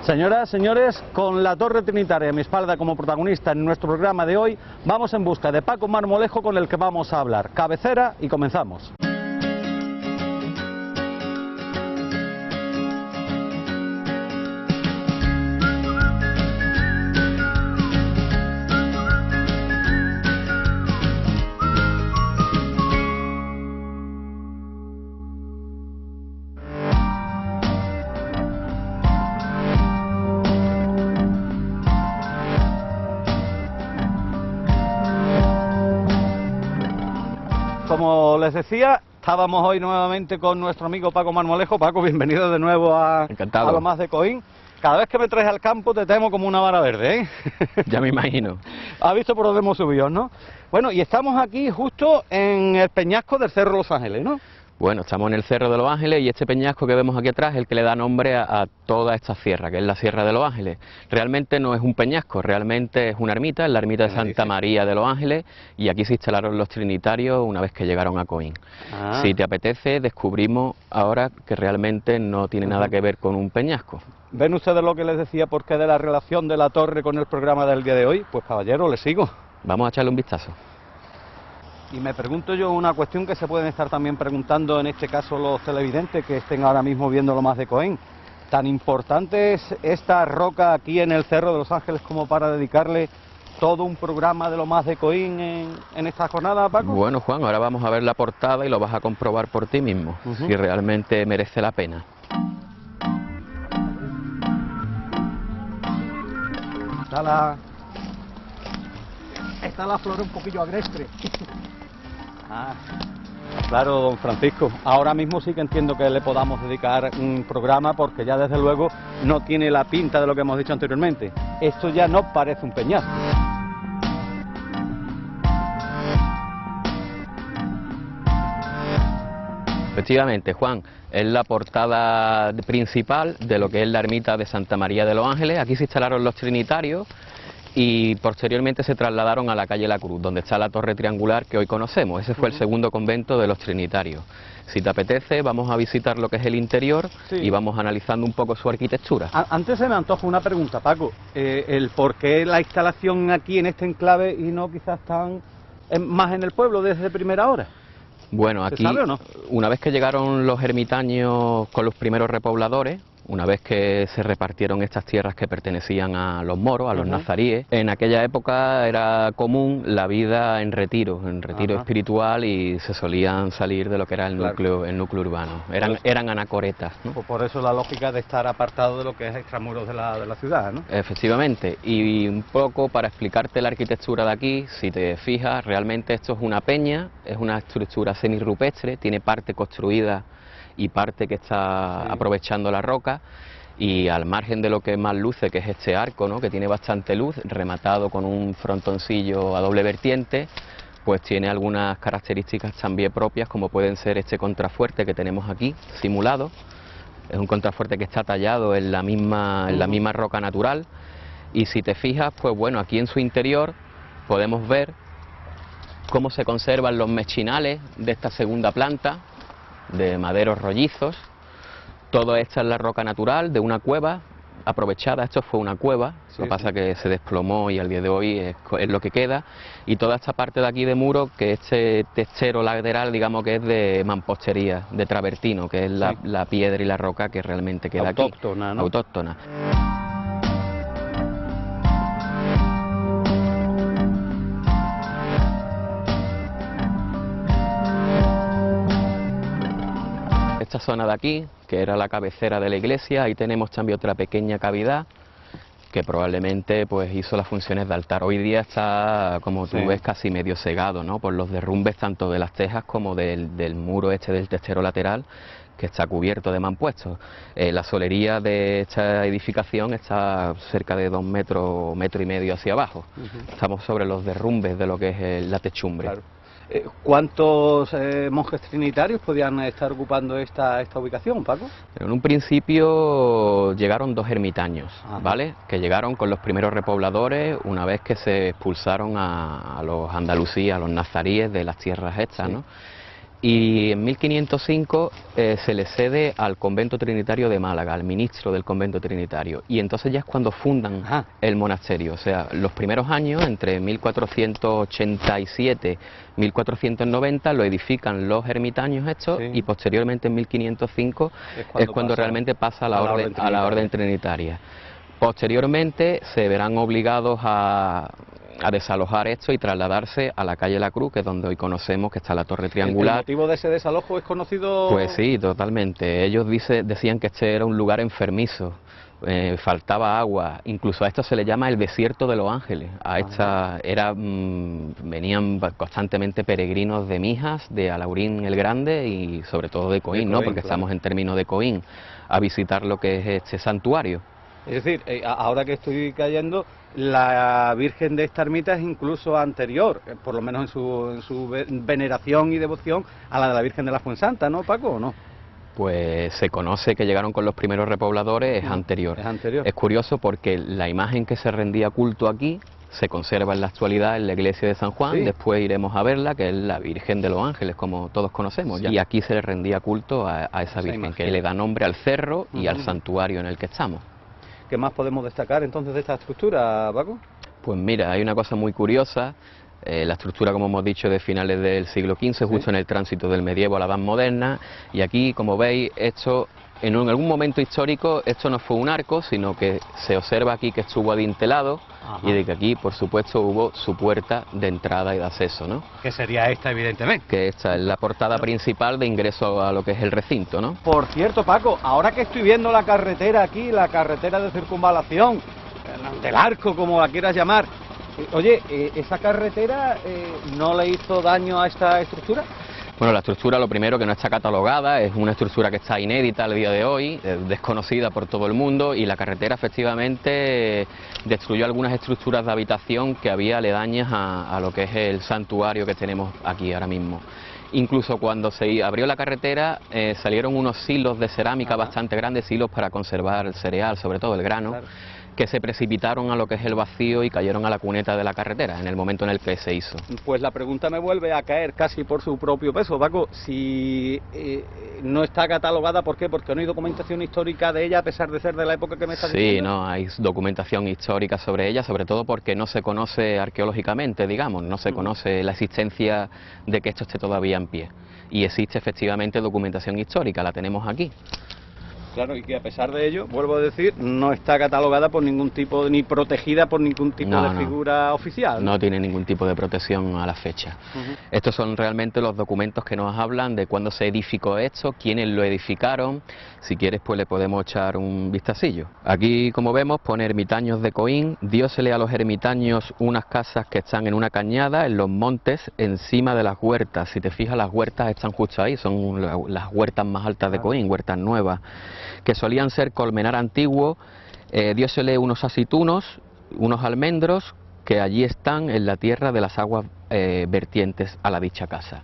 Señoras, señores, con la Torre Trinitaria a mi espalda como protagonista en nuestro programa de hoy, vamos en busca de Paco Marmolejo, con el que vamos a hablar. Cabecera y comenzamos. Como les decía, estábamos hoy nuevamente con nuestro amigo Paco Marmolejo. Paco, bienvenido de nuevo a Lo Más de Coín. Cada vez que me traes al campo te temo como una vara verde, ¿eh? Ya me imagino. Has visto por dónde hemos subido, ¿no? Bueno, y estamos aquí justo en el peñasco del Cerro Los Ángeles, ¿no? Bueno, estamos en el Cerro de los Ángeles y este peñasco que vemos aquí atrás es el que le da nombre a toda esta sierra, que es la Sierra de los Ángeles. Realmente no es un peñasco, realmente es una ermita, es la ermita de Santa María de los Ángeles, y aquí se instalaron los trinitarios una vez que llegaron a Coín. Si te apetece, descubrimos ahora que realmente no tiene nada que ver con un peñasco. ¿Ven ustedes lo que les decía por qué de la relación de la torre con el programa del día de hoy? Pues caballero, les sigo. Vamos a echarle un vistazo. Y me pregunto yo una cuestión que se pueden estar también preguntando, en este caso los televidentes que estén ahora mismo viendo Lo Más de Coín. ¿Tan importante es esta roca aquí en el Cerro de los Ángeles como para dedicarle todo un programa de Lo Más de Coín en esta jornada, Paco? Bueno, Juan, ahora vamos a ver la portada y lo vas a comprobar por ti mismo, si realmente merece la pena. Está la flor un poquillo agreste. Claro, don Francisco. Ahora mismo sí que entiendo que le podamos dedicar un programa, porque ya desde luego no tiene la pinta de lo que hemos dicho anteriormente. Esto ya no parece un peñasco. Efectivamente, Juan, es la portada principal de lo que es la ermita de Santa María de los Ángeles. Aquí se instalaron los trinitarios y posteriormente se trasladaron a la calle La Cruz, donde está la torre triangular que hoy conocemos. Ese fue el segundo convento de los trinitarios. Si te apetece, vamos a visitar lo que es el interior y vamos analizando un poco su arquitectura. Antes se me antoja una pregunta, Paco. El por qué la instalación aquí en este enclave y no quizás tan más en el pueblo desde primera hora. Bueno, aquí, ¿se sabe o no? Una vez que llegaron los ermitaños con los primeros repobladores, una vez que se repartieron estas tierras que pertenecían a los moros, a los nazaríes, en aquella época era común la vida en retiro espiritual, y se solían salir de lo que era el núcleo urbano. Eran anacoretas, ¿no? Pues por eso la lógica de estar apartado de lo que es extramuros de la ciudad, ¿no? Efectivamente, y un poco para explicarte la arquitectura de aquí, si te fijas, realmente esto es una peña, es una estructura semirrupestre, tiene parte construida y parte que está aprovechando la roca, y al margen de lo que más luce, que es este arco, ¿no?, que tiene bastante luz, rematado con un frontoncillo a doble vertiente, pues tiene algunas características también propias, como pueden ser este contrafuerte que tenemos aquí, simulado. Es un contrafuerte que está tallado en la misma roca natural, y si te fijas, pues bueno, aquí en su interior podemos ver cómo se conservan los mechinales de esta segunda planta, de maderos rollizos. Todo esto es la roca natural de una cueva aprovechada. Esto fue una cueva, lo que pasa que se desplomó y al día de hoy es lo que queda. Y toda esta parte de aquí de muro, que este techero lateral, digamos que es de mampostería, de travertino, que es la piedra y la roca que realmente queda autóctona, aquí. ¿no? Autóctona. Esta zona de aquí, que era la cabecera de la iglesia, ahí tenemos también otra pequeña cavidad que probablemente pues hizo las funciones de altar. Hoy día está, como tú ves, casi medio cegado, ¿no?, por los derrumbes tanto de las tejas como del muro del testero lateral, que está cubierto de mampuestos. La solería de esta edificación está cerca de 2 metros, metro y medio hacia abajo. Estamos sobre los derrumbes de lo que es la techumbre. Claro. ¿Cuántos monjes trinitarios podían estar ocupando esta ubicación, Paco? En un principio llegaron 2 ermitaños, ¿vale?, que llegaron con los primeros repobladores una vez que se expulsaron a los andalusíes, a los nazaríes de las tierras estas, ¿no? Y en 1505 se le cede al convento trinitario de Málaga, al ministro del convento trinitario, y entonces ya es cuando fundan el monasterio. O sea, los primeros años, entre 1487 y 1490, lo edifican los ermitaños estos, y posteriormente en 1505 es cuando realmente pasa a la orden trinitaria. Posteriormente se verán obligados a desalojar esto y trasladarse a la calle La Cruz, que es donde hoy conocemos que está la torre triangular. ¿El motivo de ese desalojo es conocido? Pues sí, totalmente. Ellos decían que este era un lugar enfermizo, faltaba agua, incluso a esto se le llama el desierto de los ángeles. A esta venían constantemente peregrinos de Mijas, de Alaurín el Grande y sobre todo de Coín, ¿no? Porque estamos en términos de Coín, a visitar lo que es este santuario. Es decir, ahora que estoy cayendo, la Virgen de esta ermita es incluso anterior, por lo menos en su veneración y devoción, a la de la Virgen de la Fuensanta, ¿no, Paco, o no? Pues se conoce que llegaron con los primeros repobladores, es anterior. Es anterior. Es curioso porque la imagen que se rendía culto aquí se conserva en la actualidad en la iglesia de San Juan, después iremos a verla, que es la Virgen de los Ángeles, como todos conocemos, y aquí se le rendía culto a esa Virgen, que le da nombre al cerro y al santuario en el que estamos. ¿Qué más podemos destacar entonces de esta estructura, Paco? Pues mira, hay una cosa muy curiosa, la estructura, como hemos dicho, de finales del siglo XV, justo en el tránsito del medievo a la edad moderna, y aquí, como veis, esto, en algún momento histórico, esto no fue un arco, sino que se observa aquí que estuvo adintelado, y de que aquí, por supuesto, hubo su puerta de entrada y de acceso, ¿no? Que sería esta, evidentemente. Que esta es la portada principal de ingreso a lo que es el recinto, ¿no? Por cierto, Paco, ahora que estoy viendo la carretera aquí, la carretera de circunvalación, del arco, como la quieras llamar, oye, ¿esa carretera no le hizo daño a esta estructura? Bueno, la estructura, lo primero, que no está catalogada, es una estructura que está inédita al día de hoy, desconocida por todo el mundo, y la carretera efectivamente destruyó algunas estructuras de habitación que había aledañas a lo que es el santuario que tenemos aquí ahora mismo. Incluso cuando se abrió la carretera salieron unos silos de cerámica bastante grandes, silos para conservar el cereal, sobre todo el grano, que se precipitaron a lo que es el vacío y cayeron a la cuneta de la carretera en el momento en el que se hizo. Pues la pregunta me vuelve a caer casi por su propio peso, Paco. Si no está catalogada, ¿por qué? Porque no hay documentación histórica de ella, a pesar de ser de la época que me estás diciendo. Sí, no, hay documentación histórica sobre ella, sobre todo porque no se conoce arqueológicamente, digamos, no se conoce la existencia de que esto esté todavía en pie. Y existe efectivamente documentación histórica, la tenemos aquí. Claro, y que a pesar de ello, vuelvo a decir, no está catalogada por ningún tipo, ni protegida por ningún tipo de figura oficial. No tiene ningún tipo de protección a la fecha. Estos son realmente los documentos que nos hablan de cuándo se edificó esto, quiénes lo edificaron. Si quieres, pues le podemos echar un vistacillo. Aquí, como vemos, pone ermitaños de Coín. Diósele a los ermitaños unas casas que están en una cañada, en los montes, encima de las huertas. Si te fijas, las huertas están justo ahí, son las huertas más altas de Coín, huertas nuevas, que solían ser colmenar antiguo. Diósele unos aceitunos, unos almendros, que allí están en la tierra de las aguas vertientes a la dicha casa.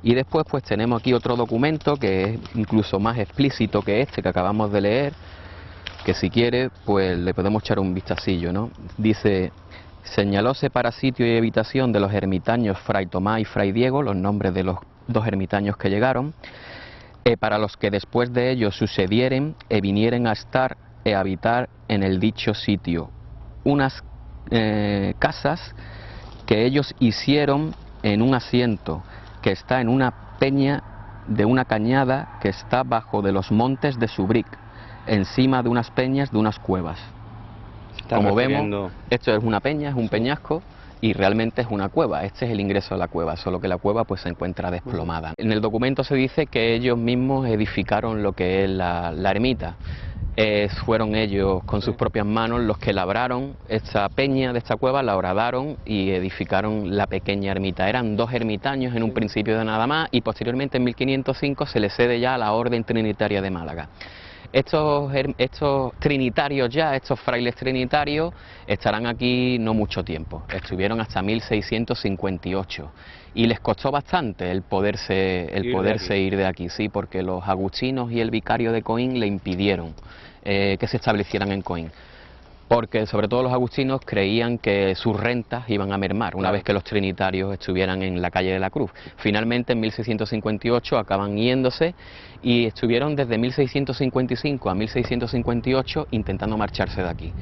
Y después pues tenemos aquí otro documento que es incluso más explícito que este que acabamos de leer, que si quiere pues le podemos echar un vistacillo, ¿no? Dice: señalóse para sitio y habitación de los ermitaños Fray Tomás y Fray Diego, los nombres de los dos ermitaños que llegaron, para los que después de ellos sucedieren vinieren a estar e habitar en el dicho sitio, unas casas que ellos hicieron en un asiento que está en una peña de una cañada que está bajo de los montes de Subric, encima de unas peñas de unas cuevas. Como vemos, esto es una peña, es un peñasco, y realmente es una cueva. Este es el ingreso a la cueva, solo que la cueva pues se encuentra desplomada. En el documento se dice que ellos mismos edificaron lo que es la ermita. Fueron ellos con sus propias manos los que labraron esta peña de esta cueva, la horadaron y edificaron la pequeña ermita. Eran dos ermitaños en un principio de nada más, y posteriormente en 1505 se les cede ya a la Orden Trinitaria de Málaga. Estos trinitarios ya, estos frailes trinitarios, estarán aquí no mucho tiempo, estuvieron hasta 1658 y les costó bastante el poderse ir de aquí, sí, porque los agustinos y el vicario de Coín le impidieron que se establecieran en Coín. porque sobre todo los agustinos creían que sus rentas iban a mermar una vez que los trinitarios estuvieran en la calle de la Cruz. Finalmente en 1658 acaban yéndose y estuvieron desde 1655 a 1658 intentando marcharse de aquí.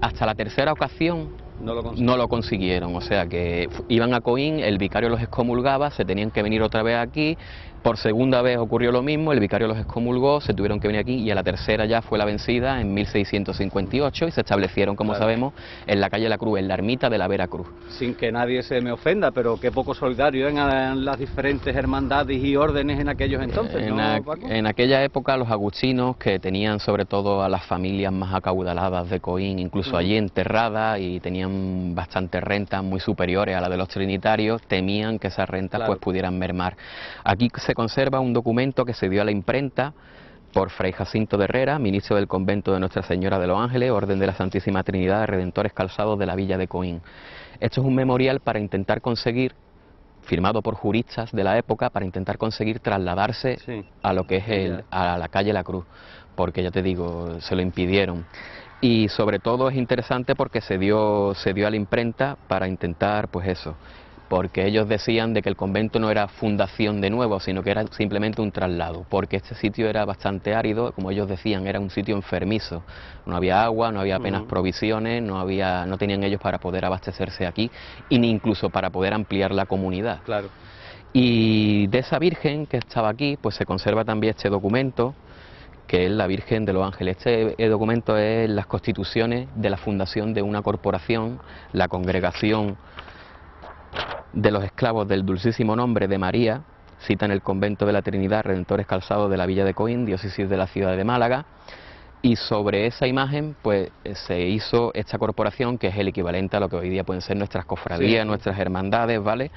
Hasta la tercera ocasión no lo consiguieron, o sea que iban a Coín, el vicario los excomulgaba, se tenían que venir otra vez aquí, por segunda vez ocurrió lo mismo, el vicario los excomulgó, se tuvieron que venir aquí y a la tercera ya fue la vencida en 1658 y se establecieron, como sabemos, en la calle de la Cruz, en la ermita de la Vera Cruz. Sin que nadie se me ofenda, pero qué poco solidario eran las diferentes hermandades y órdenes en aquellos entonces, ¿no, Paco? En aquella época los agustinos, que tenían sobre todo a las familias más acaudaladas de Coín, incluso allí enterradas, y tenían bastantes rentas muy superiores a las de los trinitarios, temían que esas rentas pues pudieran mermar. Aquí se conserva un documento que se dio a la imprenta por Fray Jacinto de Herrera, ministro del convento de Nuestra Señora de los Ángeles, Orden de la Santísima Trinidad de Redentores Calzados de la Villa de Coín. Esto es un memorial para intentar conseguir, firmado por juristas de la época, para intentar conseguir trasladarse a lo que es a la calle La Cruz, porque ya te digo, se lo impidieron. Y sobre todo es interesante porque se dio a la imprenta para intentar, pues eso, porque ellos decían de que el convento no era fundación de nuevo, sino que era simplemente un traslado, porque este sitio era bastante árido, como ellos decían, era un sitio enfermizo, no había agua, no había apenas provisiones, no tenían ellos para poder abastecerse aquí, y ni incluso para poder ampliar la comunidad. Claro. Y de esa Virgen que estaba aquí, pues se conserva también este documento, que es la Virgen de los Ángeles. Este documento es las constituciones de la fundación de una corporación, la Congregación de los Esclavos del Dulcísimo Nombre de María, cita en el Convento de la Trinidad, Redentores Calzados de la Villa de Coín, diócesis de la ciudad de Málaga, y sobre esa imagen pues se hizo esta corporación, que es el equivalente a lo que hoy día pueden ser nuestras cofradías, nuestras hermandades, ¿vale?,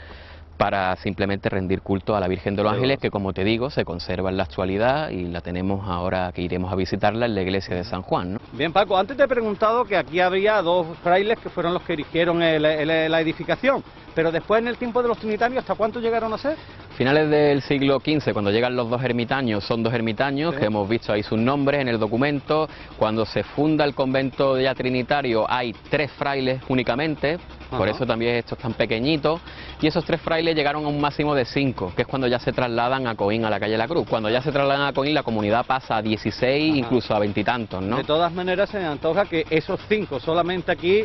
para simplemente rendir culto a la Virgen de los Ángeles, que como te digo, se conserva en la actualidad y la tenemos ahora que iremos a visitarla en la iglesia de San Juan, ¿no? Bien, Paco, antes te he preguntado que aquí había dos frailes que fueron los que erigieron la edificación, pero después en el tiempo de los trinitarios, ¿hasta cuánto llegaron a ser? Finales del siglo XV, cuando llegan los dos ermitaños, son dos ermitaños que hemos visto ahí sus nombres en el documento. Cuando se funda el convento ya trinitario hay 3 frailes únicamente, por eso también estos tan pequeñitos, y esos 3 frailes llegaron a un máximo de 5, que es cuando ya se trasladan a Coín, a la calle La Cruz. Cuando ya se trasladan a Coín, la comunidad pasa a 16, incluso a 20 y tantos, ¿no? De todas maneras, se me antoja que esos 5 solamente aquí,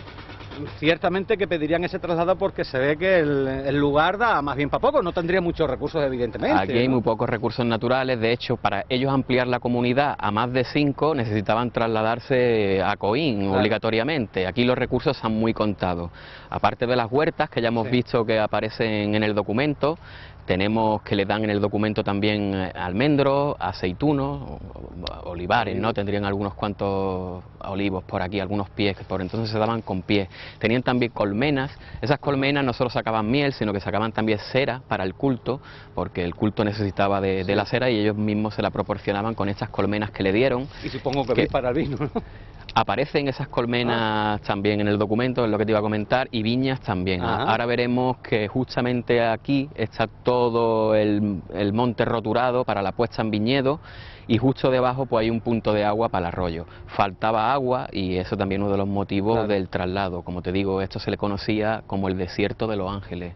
ciertamente que pedirían ese traslado, porque se ve que el lugar da más bien para poco, no tendría muchos recursos evidentemente. Aquí hay muy pocos recursos naturales, de hecho para ellos ampliar la comunidad a más de 5 necesitaban trasladarse a Coín obligatoriamente. Aquí los recursos están muy contados, aparte de las huertas que ya hemos visto que aparecen en el documento. Tenemos que le dan en el documento también almendros, aceitunos, olivares, ¿no? Tendrían algunos cuantos olivos por aquí, algunos pies, que por entonces se daban con pies. Tenían también colmenas. Esas colmenas no solo sacaban miel, sino que sacaban también cera para el culto, porque el culto necesitaba de la cera y ellos mismos se la proporcionaban con estas colmenas que le dieron. Y supongo que para el vino, ¿no? Aparecen esas colmenas también en el documento, es lo que te iba a comentar, y viñas también. Ahora veremos que justamente aquí está todo el monte roturado para la puesta en viñedo, y justo debajo pues hay un punto de agua para el arroyo. Faltaba agua y eso también uno de los motivos del traslado. Como te digo, esto se le conocía como el desierto de los Ángeles,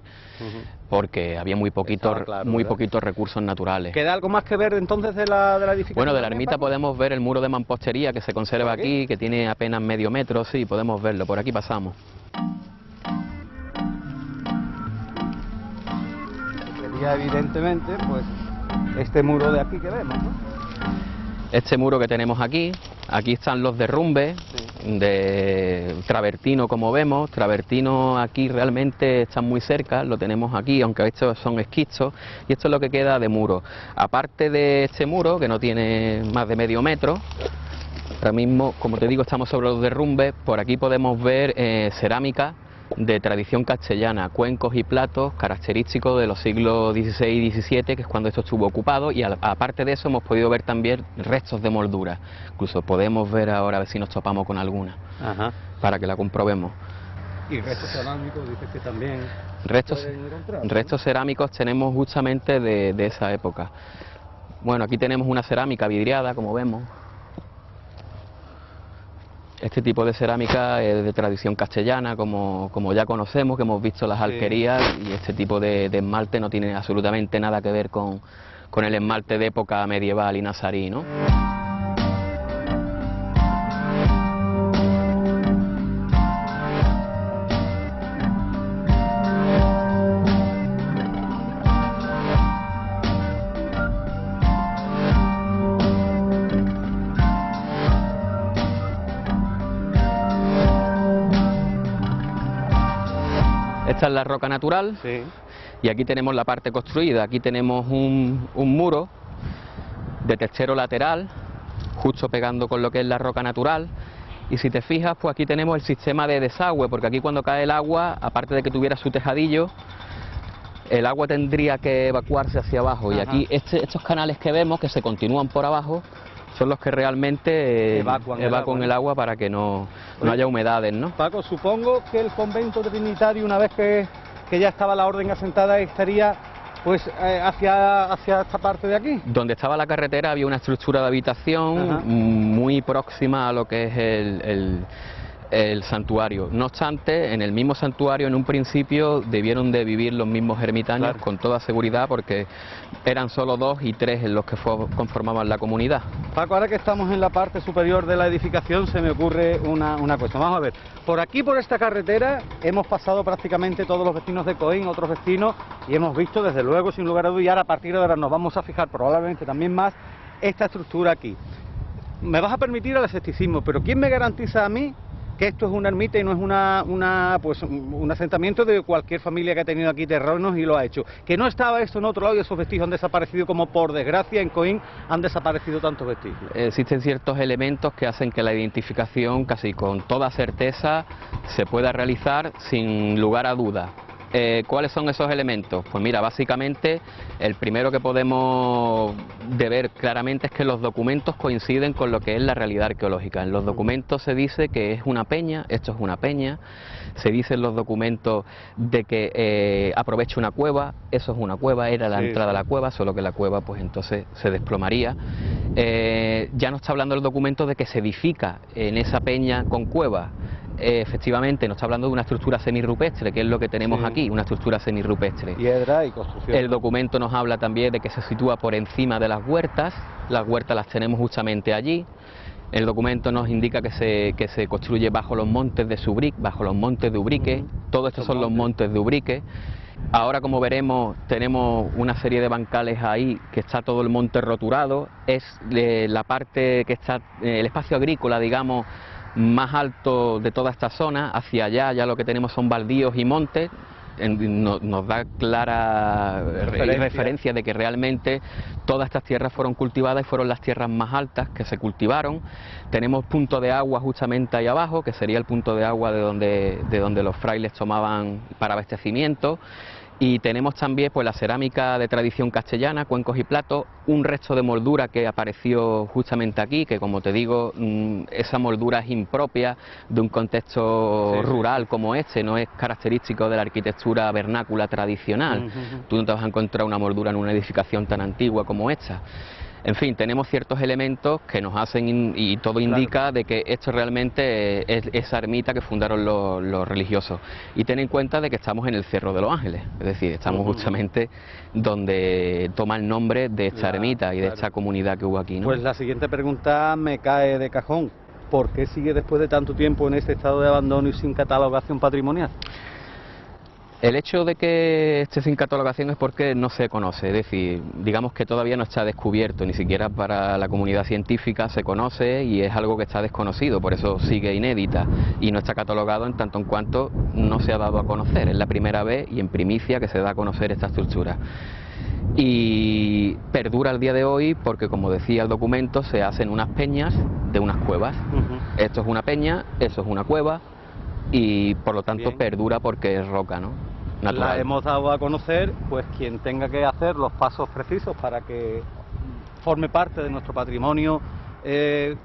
porque había muy poquitos recursos naturales. ¿Queda algo más que ver entonces de la edificación? Bueno, de la ermita podemos ver el muro de mampostería que se conserva aquí, que tiene apenas medio metro, sí, podemos verlo, por aquí pasamos. Sería evidentemente pues este muro de aquí que vemos, ¿no? Este muro que tenemos aquí están los derrumbes de travertino, como vemos. Travertino aquí realmente están muy cerca, lo tenemos aquí, aunque estos son esquistos, y esto es lo que queda de muro. Aparte de este muro, que no tiene más de medio metro, ahora mismo, como te digo, estamos sobre los derrumbes. Por aquí podemos ver cerámica de tradición castellana, cuencos y platos característicos de los siglos XVI y XVII, que es cuando esto estuvo ocupado, y aparte de eso hemos podido ver también restos de moldura. Incluso podemos ver ahora, a ver si nos topamos con alguna, para que la comprobemos. Y restos cerámicos, dices que también restos cerámicos tenemos justamente de esa época. Bueno, aquí tenemos una cerámica vidriada, como vemos. Este tipo de cerámica es de tradición castellana, como ya conocemos, que hemos visto las alquerías, y este tipo de esmalte no tiene absolutamente nada que ver con el esmalte de época medieval y nazarí, ¿no? Esta es la roca natural, Sí. y aquí tenemos la parte construida. Aquí tenemos un muro de techero lateral, justo pegando con lo que es la roca natural, y si te fijas, pues aquí tenemos el sistema de desagüe, porque aquí cuando cae el agua, aparte de que tuviera su tejadillo, el agua tendría que evacuarse hacia abajo. Ajá. Y aquí estos canales que vemos, que se continúan por abajo, son los que realmente Evacuan el agua para que no haya humedades, ¿no? Paco, supongo que el convento trinitario, una vez que ya estaba la orden asentada, estaría pues hacia esta parte de aquí. Donde estaba la carretera había una estructura de habitación Ajá. muy próxima a lo que es el santuario. No obstante, en el mismo santuario en un principio debieron de vivir los mismos ermitaños, Claro. con toda seguridad, porque eran solo 2 y 3 en los que conformaban la comunidad. Paco, ahora que estamos en la parte superior de la edificación, se me ocurre una cuestión. Vamos a ver, por aquí, por esta carretera, hemos pasado prácticamente todos los vecinos de Coín, otros vecinos, y hemos visto, desde luego, sin lugar a dudas, y ahora a partir de ahora nos vamos a fijar probablemente también más, esta estructura aquí. Me vas a permitir el escepticismo, pero ¿quién me garantiza a mí que esto es una ermita y no es un asentamiento de cualquier familia que ha tenido aquí terrenos y lo ha hecho? Que no estaba esto en otro lado y esos vestigios han desaparecido, como por desgracia en Coín han desaparecido tantos vestigios. Existen ciertos elementos que hacen que la identificación casi con toda certeza se pueda realizar sin lugar a dudas. ¿Cuáles son esos elementos? Pues mira, básicamente el primero que podemos ver claramente es que los documentos coinciden con lo que es la realidad arqueológica. En los documentos se dice que es una peña, esto es una peña, se dice en los documentos de que aprovecha una cueva, eso es una cueva, era la entrada a la cueva, solo que la cueva pues entonces se desplomaría. Ya no está hablando el documento de que se edifica en esa peña con cueva. Efectivamente, nos está hablando de una estructura semirrupestre, que es lo que tenemos aquí, una estructura semirrupestre. Piedra y construcción. El documento nos habla también de que se sitúa por encima de las huertas las tenemos justamente allí. El documento nos indica que se construye bajo los montes de Subric, bajo los montes de Ubrique, todo esto son los montes de Ubrique. Ahora, como veremos, tenemos una serie de bancales ahí, que está todo el monte roturado, es la parte que está, el espacio agrícola, digamos, más alto de toda esta zona. Hacia allá ya lo que tenemos son baldíos y montes. Nos da clara referencia de que realmente todas estas tierras fueron cultivadas y fueron las tierras más altas que se cultivaron. Tenemos punto de agua justamente ahí abajo, que sería el punto de agua de donde los frailes tomaban para abastecimiento. Y tenemos también pues la cerámica de tradición castellana, cuencos y platos, un resto de moldura que apareció justamente aquí, que como te digo, esa moldura es impropia de un contexto rural como este, no es característico de la arquitectura vernácula tradicional. Tú no te vas a encontrar una moldura en una edificación tan antigua como esta. En fin, tenemos ciertos elementos que nos hacen, y todo indica de que esto realmente es esa ermita que fundaron los religiosos. Y ten en cuenta de que estamos en el Cerro de los Ángeles, es decir, estamos justamente donde toma el nombre de esta ermita y de esta comunidad que hubo aquí, ¿no? Pues la siguiente pregunta me cae de cajón. ¿Por qué sigue después de tanto tiempo en este estado de abandono y sin catalogación patrimonial? El hecho de que esté sin catalogación es porque no se conoce, es decir, digamos que todavía no está descubierto, ni siquiera para la comunidad científica se conoce y es algo que está desconocido, por eso sigue inédita y no está catalogado en tanto en cuanto no se ha dado a conocer. Es la primera vez y en primicia que se da a conocer esta estructura. Y perdura al día de hoy porque, como decía el documento, se hacen unas peñas de unas cuevas. Esto es una peña, eso es una cueva, y por lo tanto perdura porque es roca, ¿no? Natural. La hemos dado a conocer, pues quien tenga que hacer los pasos precisos para que forme parte de nuestro patrimonio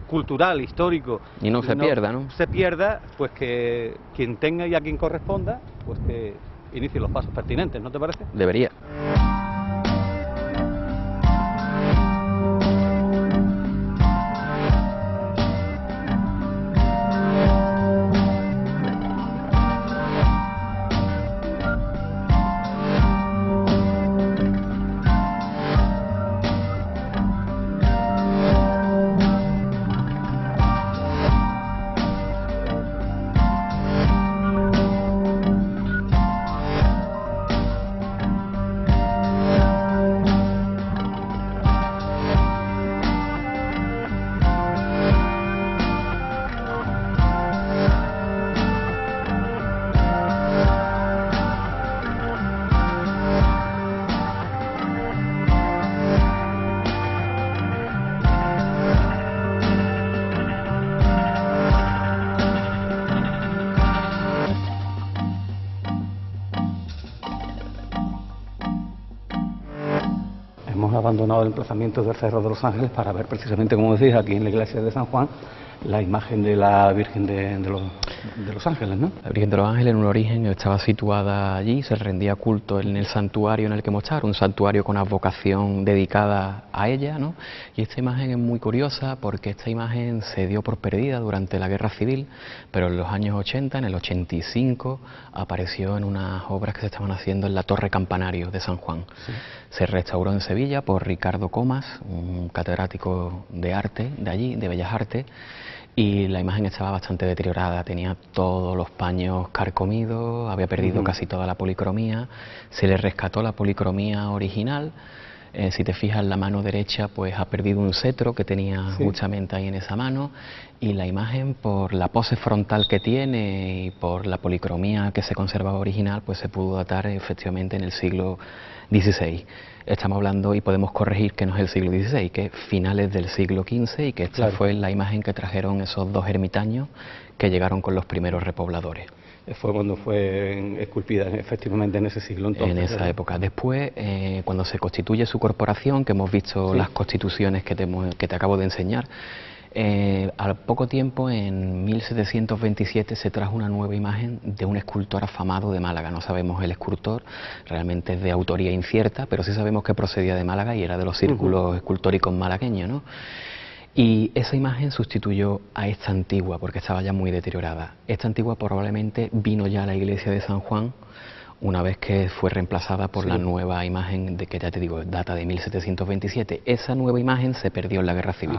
cultural, histórico. Y no se pierda, ¿no? Se pierda, pues que quien tenga y a quien corresponda, pues que inicie los pasos pertinentes, ¿no te parece? Debería. hemos abandonado el emplazamiento del Cerro de los Ángeles para ver precisamente, como decís, aquí en la iglesia de San Juan, la imagen de la Virgen de los Ángeles, ¿no? La Virgen de los Ángeles en un origen estaba situada allí, se rendía culto en el santuario en el que mostrar, un santuario con advocación dedicada a ella, ¿no? Y esta imagen es muy curiosa porque esta imagen se dio por perdida durante la Guerra Civil, pero en los años 80, en el 85, apareció en unas obras que se estaban haciendo en la Torre Campanario de San Juan. Sí. Se restauró en Sevilla por Ricardo Comas, un catedrático de arte de allí, de Bellas Artes, y la imagen estaba bastante deteriorada, tenía todos los paños carcomidos, había perdido casi toda la policromía, se le rescató la policromía original. Si te fijas, en la mano derecha pues ha perdido un cetro que tenía justamente ahí en esa mano, y la imagen, por la pose frontal que tiene y por la policromía que se conservaba original, pues se pudo datar efectivamente en el siglo XVI. Estamos hablando, y podemos corregir, que no es el siglo XVI, que es finales del siglo XV, y que esta fue la imagen que trajeron esos dos ermitaños que llegaron con los primeros repobladores. Fue cuando fue esculpida efectivamente en ese siglo, entonces. En esa época. Después, cuando se constituye su corporación, que hemos visto las constituciones que te acabo de enseñar, al poco tiempo, en 1727, se trajo una nueva imagen de un escultor afamado de Málaga. No sabemos el escultor, realmente es de autoría incierta, pero sí sabemos que procedía de Málaga y era de los círculos escultóricos malagueños, ¿no? Y esa imagen sustituyó a esta antigua, porque estaba ya muy deteriorada. Esta antigua probablemente vino ya a la iglesia de San Juan una vez que fue reemplazada por la nueva imagen, de que ya te digo, data de 1727. Esa nueva imagen se perdió en la Guerra Civil.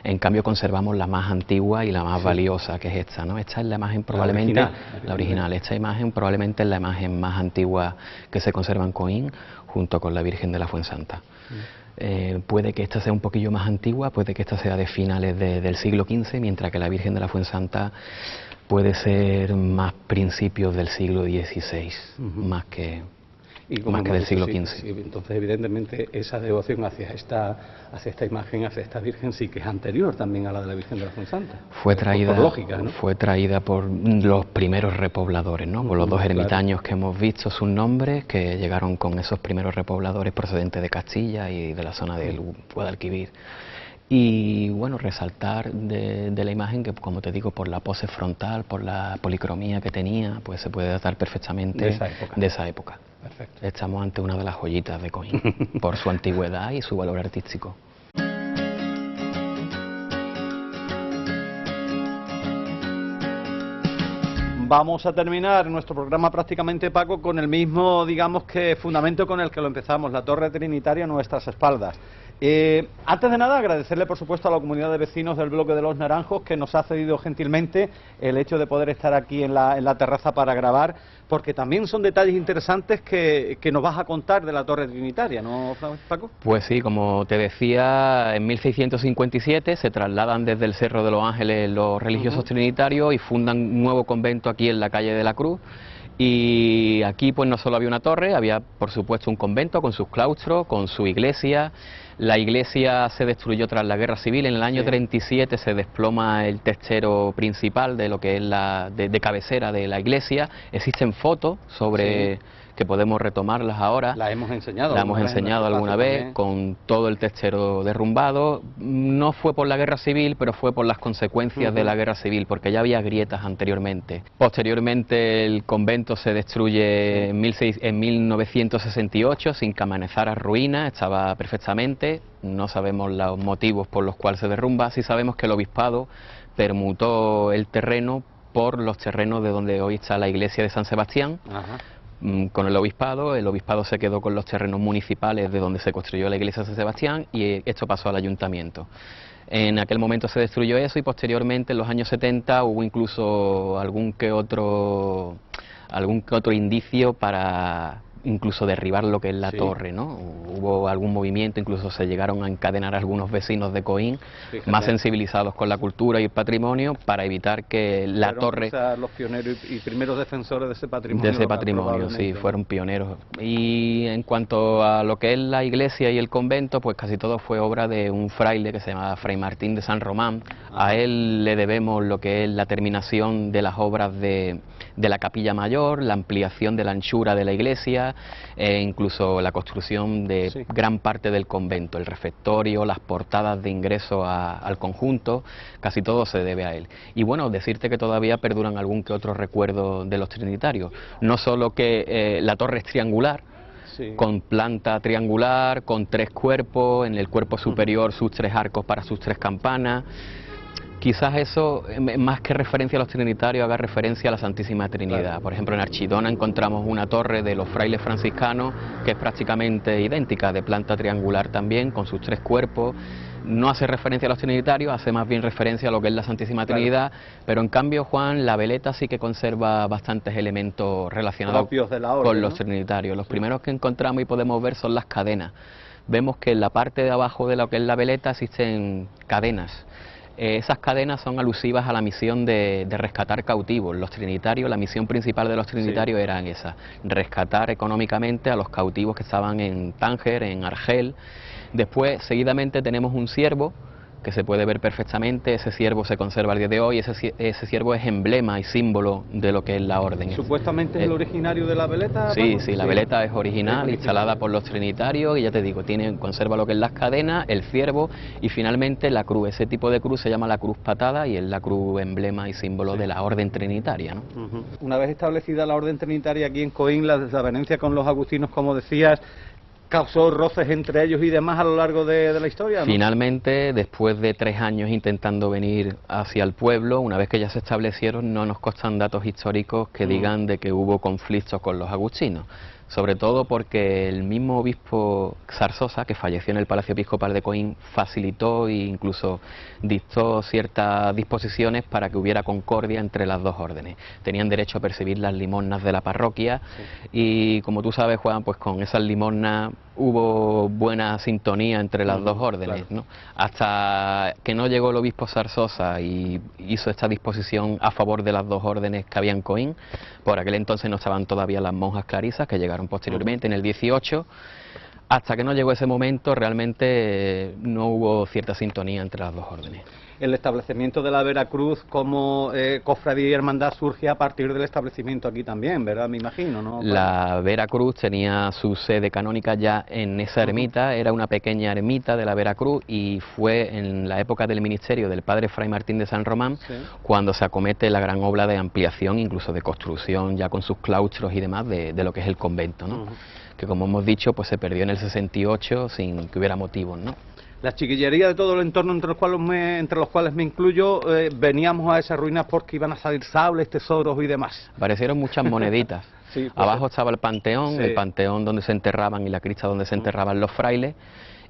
En cambio conservamos la más antigua y la más valiosa, que es esta, ¿no? Esta es la imagen probablemente, la original. Esta imagen probablemente es la imagen más antigua que se conserva en Coín, junto con la Virgen de la Fuensanta. Puede que esta sea un poquillo más antigua, puede que esta sea de finales del siglo XV, mientras que la Virgen de la Fuensanta puede ser más principios del siglo XVI, más que del siglo XV. Sí, entonces, evidentemente, esa devoción hacia esta imagen, hacia esta Virgen, sí que es anterior también a la de la Virgen de la Fuensanta. Fue traída, por lógica, ¿no? Fue traída por los primeros repobladores, ¿no? Por los dos ermitaños que hemos visto sus nombres, que llegaron con esos primeros repobladores procedentes de Castilla y de la zona del Guadalquivir. Y bueno, resaltar de la imagen que, como te digo, por la pose frontal, por la policromía que tenía, pues se puede datar perfectamente de esa época. Perfecto. Estamos ante una de las joyitas de Coín, por su antigüedad y su valor artístico. Vamos a terminar nuestro programa prácticamente, Paco, con el mismo, digamos, que fundamento con el que lo empezamos, la Torre Trinitaria a nuestras espaldas. Antes de nada, agradecerle, por supuesto, a la comunidad de vecinos del bloque de Los Naranjos, que nos ha cedido gentilmente el hecho de poder estar aquí en la terraza para grabar, porque también son detalles interesantes que nos vas a contar de la Torre Trinitaria, ¿no, Paco? Pues sí, como te decía, en 1657 se trasladan desde el Cerro de los Ángeles los religiosos trinitarios y fundan un nuevo convento aquí en la calle de la Cruz. Y aquí pues no solo había una torre, había por supuesto un convento con sus claustros, con su iglesia. La iglesia se destruyó tras la Guerra Civil. En el año 37 se desploma el techero principal de lo que es de cabecera de la iglesia. Existen fotos sobre que podemos retomarlas ahora. La hemos enseñado. La hemos enseñado alguna vez, con todo el techero derrumbado. No fue por la Guerra Civil, pero fue por las consecuencias de la Guerra Civil, porque ya había grietas anteriormente. Posteriormente el convento se destruye en 1968, sin que amenazara ruina, estaba perfectamente. No sabemos los motivos por los cuales se derrumba. Sí sabemos que el obispado permutó el terreno por los terrenos de donde hoy está la iglesia de San Sebastián. Con el obispado se quedó con los terrenos municipales de donde se construyó la iglesia de San Sebastián, y esto pasó al ayuntamiento. En aquel momento se destruyó eso, y posteriormente en los años 70 hubo incluso algún que otro indicio para incluso derribar lo que es la torre, ¿no? Hubo algún movimiento, incluso se llegaron a encadenar algunos vecinos de Coín, más sensibilizados con la cultura y el patrimonio, para evitar que la torre... Los pioneros y primeros defensores de ese patrimonio. De ese patrimonio, sí, fueron pioneros. Y en cuanto a lo que es la iglesia y el convento, pues casi todo fue obra de un fraile que se llamaba Fray Martín de San Román. A él le debemos lo que es la terminación de las obras de la capilla mayor, la ampliación de la anchura de la iglesia, iglesia, incluso la construcción de gran parte del convento, el refectorio, las portadas de ingreso al conjunto, casi todo se debe a él. Y bueno, decirte que todavía perduran algún que otro recuerdo de los trinitarios, no solo que la torre es triangular, con planta triangular, con 3 cuerpos, en el cuerpo superior sus 3 arcos para sus 3 campanas. Quizás eso, más que referencia a los trinitarios, haga referencia a la Santísima Trinidad. Claro. Por ejemplo, en Archidona encontramos una torre de los frailes franciscanos que es prácticamente idéntica, de planta triangular también, con sus 3 cuerpos. No hace referencia a los trinitarios, hace más bien referencia a lo que es la Santísima Trinidad, pero en cambio, Juan, la veleta sí que conserva bastantes elementos relacionados con los trinitarios. Los primeros que encontramos y podemos ver son las cadenas. Vemos que en la parte de abajo de lo que es la veleta existen cadenas. Esas cadenas son alusivas a la misión de rescatar cautivos. Los trinitarios, la misión principal de los trinitarios era esa, rescatar económicamente a los cautivos que estaban en Tánger, en Argel. Después, seguidamente, tenemos un ciervo que se puede ver perfectamente. Ese ciervo se conserva al día de hoy. Ese ciervo es emblema y símbolo de lo que es la orden. ¿Supuestamente es el originario de la veleta? Sí, sí, la veleta es original, instalada por los trinitarios, y ya te digo, conserva lo que es las cadenas, el ciervo y finalmente la cruz. Ese tipo de cruz se llama la cruz patada y es la cruz emblema y símbolo de la orden trinitaria, ¿no? Una vez establecida la orden trinitaria aquí en Coín, la desavenencia con los agustinos, como decías, ¿causó roces entre ellos y demás a lo largo de la historia, ¿no? Finalmente, después de 3 años intentando venir hacia el pueblo, una vez que ya se establecieron, no nos constan datos históricos que digan de que hubo conflictos con los agustinos. Sobre todo porque el mismo obispo Zarzosa, que falleció en el Palacio Episcopal de Coín, facilitó e incluso dictó ciertas disposiciones para que hubiera concordia entre las 2 órdenes. Tenían derecho a percibir las limosnas de la parroquia y, como tú sabes, Juan, pues con esas limosnas hubo buena sintonía entre las 2 órdenes, ¿no? Hasta que no llegó el obispo Zarzosa y hizo esta disposición a favor de las 2 órdenes que había en Coín. Por aquel entonces no estaban todavía las monjas clarisas, que llegaron posteriormente en el 18. Hasta que no llegó ese momento, realmente no hubo cierta sintonía entre las 2 órdenes. El establecimiento de la Veracruz como cofradía y hermandad surge a partir del establecimiento aquí también, ¿verdad? Me imagino, ¿no? La Veracruz tenía su sede canónica ya en esa ermita, era una pequeña ermita de la Veracruz, y fue en la época del ministerio del padre Fray Martín de San Román cuando se acomete la gran obra de ampliación, incluso de construcción ya con sus claustros y demás de lo que es el convento, ¿no? Que, como hemos dicho, pues se perdió en el 68 sin que hubiera motivos, ¿no? La chiquillería de todo el entorno entre los cuales me incluyo, veníamos a esas ruinas porque iban a salir sables, tesoros y demás. Aparecieron muchas moneditas. Sí, pues, abajo estaba el panteón donde se enterraban y la cripta donde se enterraban los frailes.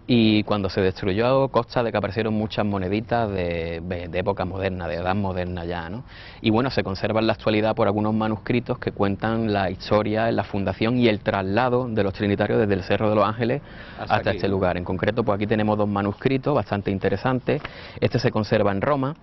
Y cuando se destruyó, consta de que aparecieron muchas moneditas de época moderna, de edad moderna ya, ¿no? Y bueno, se conserva en la actualidad por algunos manuscritos que cuentan la historia, la fundación y el traslado de los trinitarios desde el Cerro de los Ángeles hasta aquí, este lugar. En concreto, pues aquí tenemos 2 manuscritos bastante interesantes. Este se conserva en Roma,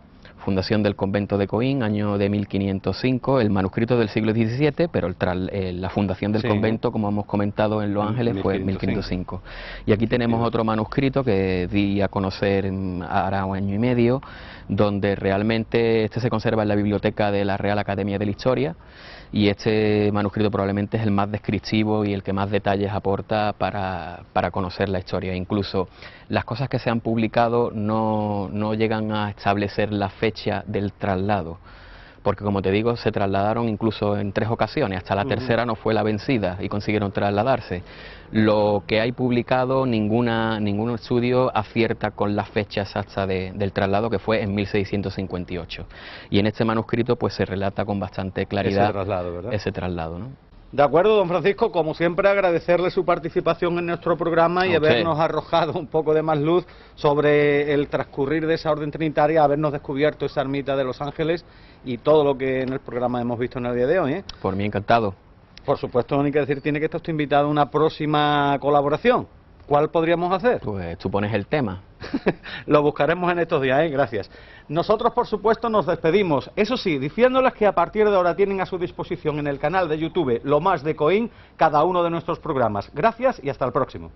fundación del convento de Coín, año de 1505, el manuscrito del siglo XVII, pero la fundación del convento, como hemos comentado en Los Ángeles, fue en 1505. Y aquí tenemos otro manuscrito que di a conocer hará 1 año y medio, donde realmente este se conserva en la biblioteca de la Real Academia de la Historia, y este manuscrito probablemente es el más descriptivo y el que más detalles aporta para conocer la historia. Incluso las cosas que se han publicado no llegan a establecer la fecha del traslado, porque, como te digo, se trasladaron incluso en 3 ocasiones, hasta la tercera no fue la vencida y consiguieron trasladarse. Lo que hay publicado, ningún estudio acierta con la fecha exacta del traslado, que fue en 1658. Y en este manuscrito pues se relata con bastante claridad ese traslado, ¿no? De acuerdo, don Francisco, como siempre, agradecerle su participación en nuestro programa y habernos arrojado un poco de más luz sobre el transcurrir de esa orden trinitaria, habernos descubierto esa ermita de Los Ángeles y todo lo que en el programa hemos visto en el día de hoy, ¿eh? Por mí, encantado. Por supuesto, no hay que decir, tiene que estar usted invitado a una próxima colaboración. ¿Cuál podríamos hacer? Pues tú pones el tema. Lo buscaremos en estos días, ¿eh? Gracias. Nosotros, por supuesto, nos despedimos. Eso sí, diciéndoles que a partir de ahora tienen a su disposición en el canal de YouTube Lo Más de Coín cada uno de nuestros programas. Gracias y hasta el próximo.